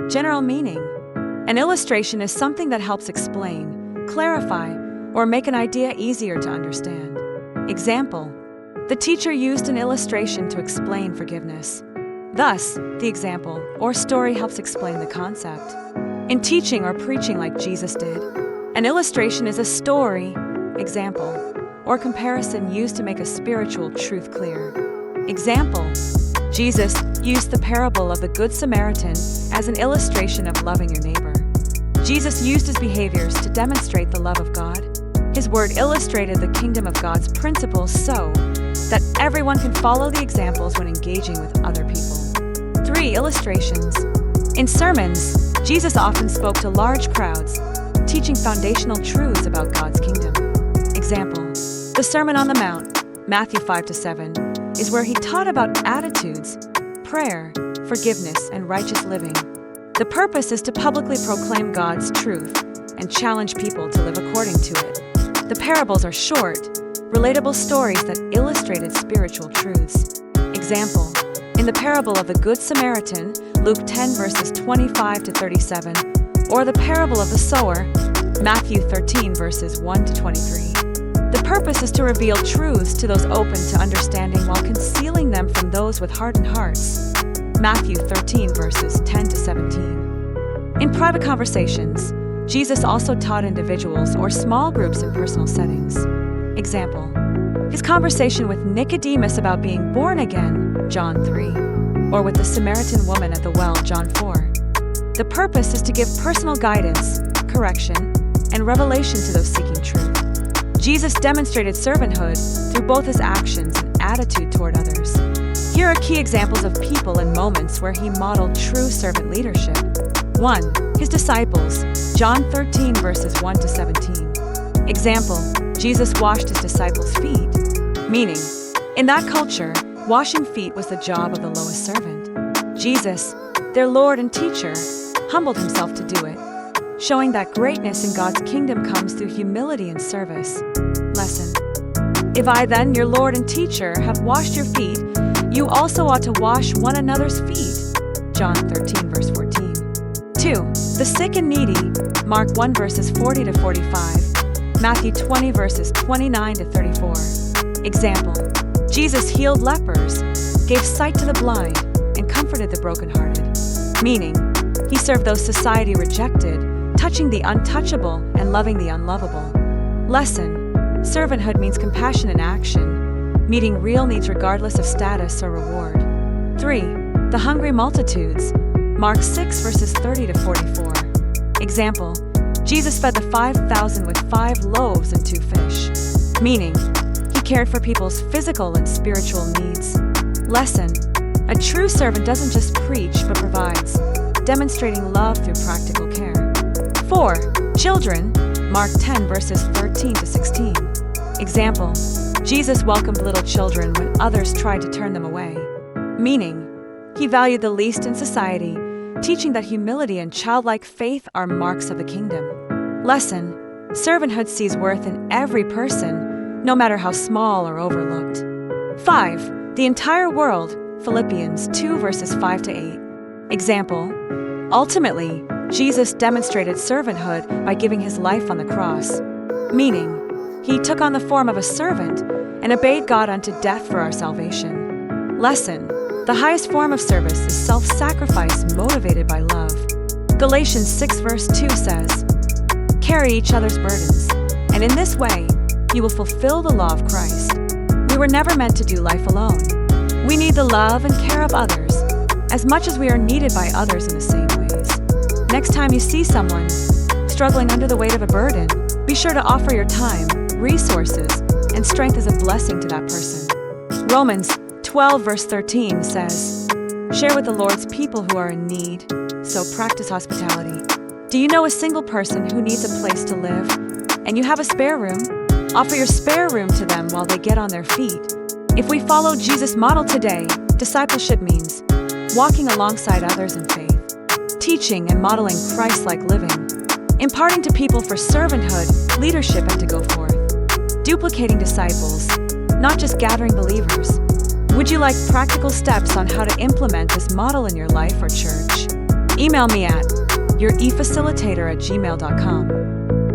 General meaning. An illustration is something that helps explain, clarify, or make an idea easier to understand. Example: the teacher used an illustration to explain forgiveness. Thus, the example or story helps explain the concept. In teaching or preaching like Jesus did, an illustration is a story, example, or comparison used to make a spiritual truth clear. Example: Jesus used the parable of the Good Samaritan as an illustration of loving your neighbor. Jesus used his behaviors to demonstrate the love of God. His word illustrated the kingdom of God's principles so that everyone can follow the examples when engaging with other people. 3. Illustrations. In sermons, Jesus often spoke to large crowds, teaching foundational truths about God's kingdom. Example: the Sermon on the Mount, Matthew 5-7, is where he taught about attitudes, prayer, forgiveness, and righteous living. The purpose is to publicly proclaim God's truth and challenge people to live according to it. The parables are short, relatable stories that illustrated spiritual truths. Example: in the parable of the Good Samaritan, Luke 10:25-37, or the parable of the sower, Matthew 13:1-23. The purpose is to reveal truths to those open to understanding while concealing them from those with hardened hearts. Matthew 13:10-17. In private conversations, Jesus also taught individuals or small groups in personal settings. Example: his conversation with Nicodemus about being born again, John 3, or with the Samaritan woman at the well, John 4. The purpose is to give personal guidance, correction, and revelation to those seeking truth. Jesus demonstrated servanthood through both his actions and attitude toward others. Here are key examples of people and moments where he modeled true servant leadership. 1. His disciples, John 13:1-17. Example: Jesus washed his disciples' feet. Meaning, in that culture, washing feet was the job of the lowest servant. Jesus, their Lord and teacher, humbled himself to do it, showing that greatness in God's kingdom comes through humility and service. Lesson: if I then, your Lord and teacher, have washed your feet, you also ought to wash one another's feet. John 13:14. 2. The sick and needy, Mark 1:40-45, Matthew 20:29-34. Example: Jesus healed lepers, gave sight to the blind, and comforted the brokenhearted. Meaning, he served those society rejected, touching the untouchable and loving the unlovable. Lesson: servanthood means compassion in action, meeting real needs regardless of status or reward. 3. The hungry multitudes, Mark 6:30-44. Example: Jesus fed the 5,000 with 5 loaves and 2 fish. Meaning, he cared for people's physical and spiritual needs. Lesson: a true servant doesn't just preach but provides, demonstrating love through practical care. 4. Children, Mark 10:13-16. Example: Jesus welcomed little children when others tried to turn them away. Meaning, he valued the least in society, teaching that humility and childlike faith are marks of the kingdom. Lesson: servanthood sees worth in every person, no matter how small or overlooked. 5. The entire world, Philippians 2:5-8. Example: ultimately, Jesus demonstrated servanthood by giving his life on the cross. Meaning, he took on the form of a servant and obeyed God unto death for our salvation. Lesson: the highest form of service is self-sacrifice motivated by love. Galatians 6:2 says, "Carry each other's burdens, and in this way, you will fulfill the law of Christ." We were never meant to do life alone. We need the love and care of others as much as we are needed by others in the same ways. Next time you see someone struggling under the weight of a burden, be sure to offer your time, resources, and strength as a blessing to that person. Romans 12:13 says, "Share with the Lord's people who are in need, so practice hospitality." Do you know a single person who needs a place to live, and you have a spare room? Offer your spare room to them while they get on their feet. If we follow Jesus' model today, discipleship means walking alongside others in faith, teaching and modeling Christ-like living, imparting to people for servanthood, leadership, and to go forth, duplicating disciples, not just gathering believers. Would you like practical steps on how to implement this model in your life or church? Email me at youreFacilitator@gmail.com.